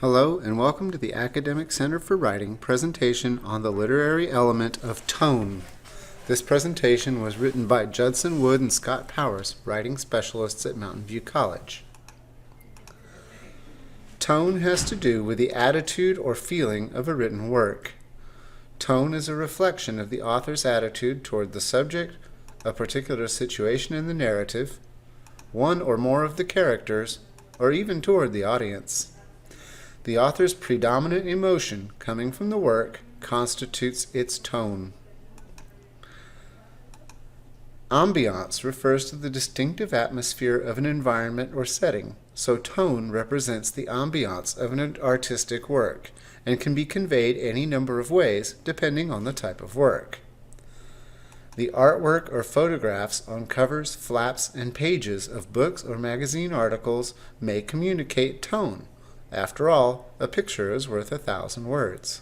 Hello and welcome to the Academic Center for Writing presentation on the literary element of tone. This presentation was written by Judson Wood and Scott Powers, writing specialists at Mountain View College. Tone has to do with the attitude or feeling of a written work. Tone is a reflection of the author's attitude toward the subject, a particular situation in the narrative, one or more of the characters, or even toward the audience. The author's predominant emotion coming from the work constitutes its tone. Ambiance refers to the distinctive atmosphere of an environment or setting, so tone represents the ambiance of an artistic work and can be conveyed any number of ways depending on the type of work. The artwork or photographs on covers, flaps, and pages of books or magazine articles may communicate tone. After all, a picture is worth 1,000 words.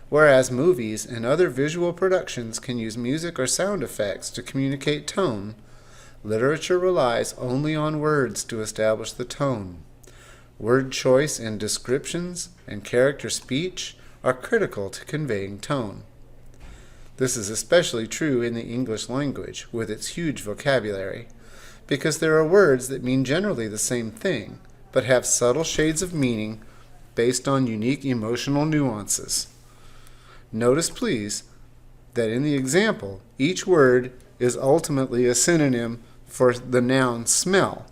Whereas movies and other visual productions can use music or sound effects to communicate tone, literature relies only on words to establish the tone. Word choice in descriptions and character speech are critical to conveying tone. This is especially true in the English language, with its huge vocabulary, because there are words that mean generally the same thing, but have subtle shades of meaning based on unique emotional nuances. Notice, please, that in the example, each word is ultimately a synonym for the noun smell,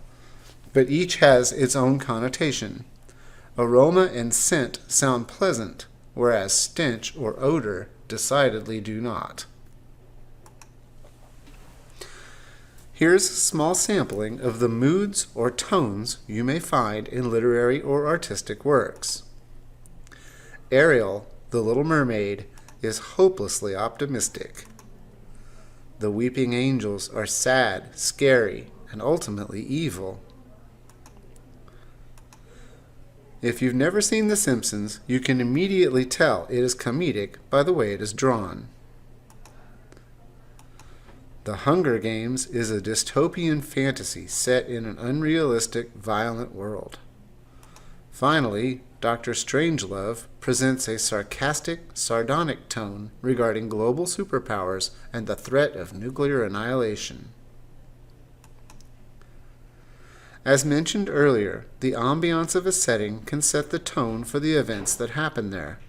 but each has its own connotation. Aroma and scent sound pleasant, whereas stench or odor decidedly do not. Here's a small sampling of the moods or tones you may find in literary or artistic works. Ariel, the Little Mermaid, is hopelessly optimistic. The weeping angels are sad, scary, and ultimately evil. If you've never seen The Simpsons, you can immediately tell it is comedic by the way it is drawn. The Hunger Games is a dystopian fantasy set in an unrealistic, violent world. Finally, Dr. Strangelove presents a sarcastic, sardonic tone regarding global superpowers and the threat of nuclear annihilation. As mentioned earlier, the ambiance of a setting can set the tone for the events that happen there.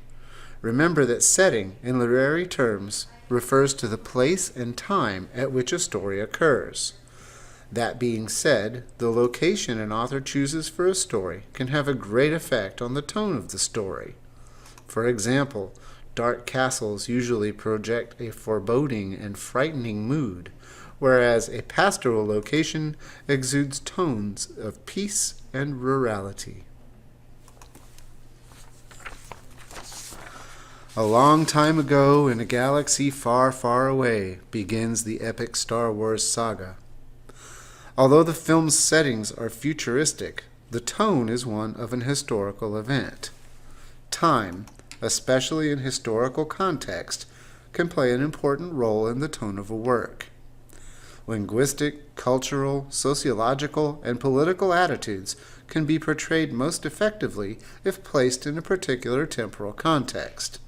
Remember that setting, in literary terms, refers to the place and time at which a story occurs. That being said, the location an author chooses for a story can have a great effect on the tone of the story. For example, dark castles usually project a foreboding and frightening mood, whereas a pastoral location exudes tones of peace and rurality. A long time ago, in a galaxy far, far away, begins the epic Star Wars saga. Although the film's settings are futuristic, the tone is one of an historical event. Time, especially in historical context, can play an important role in the tone of a work. Linguistic, cultural, sociological, and political attitudes can be portrayed most effectively if placed in a particular temporal context.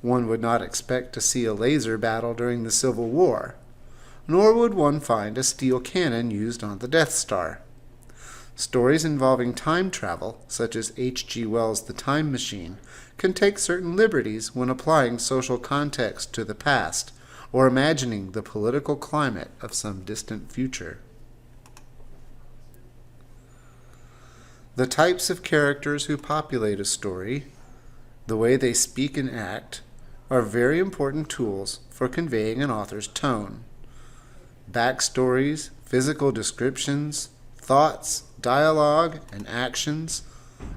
One would not expect to see a laser battle during the Civil War, nor would one find a steel cannon used on the Death Star. Stories involving time travel, such as H.G. Wells' The Time Machine, can take certain liberties when applying social context to the past or imagining the political climate of some distant future. The types of characters who populate a story, the way they speak and act, are very important tools for conveying an author's tone. Backstories, physical descriptions, thoughts, dialogue, and actions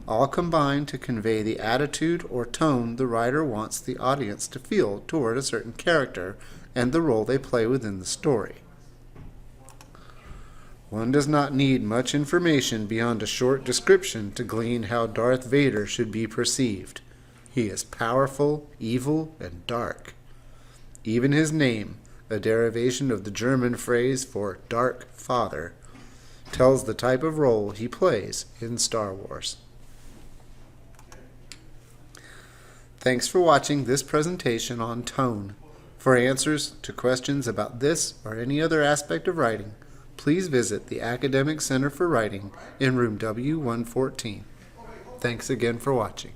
all combine to convey the attitude or tone the writer wants the audience to feel toward a certain character and the role they play within the story. One does not need much information beyond a short description to glean how Darth Vader should be perceived. He is powerful, evil, and dark. Even his name, a derivation of the German phrase for dark father, tells the type of role he plays in Star Wars. Thanks for watching this presentation on tone. For answers to questions about this or any other aspect of writing, please visit the Academic Center for Writing in room W114. Thanks again for watching.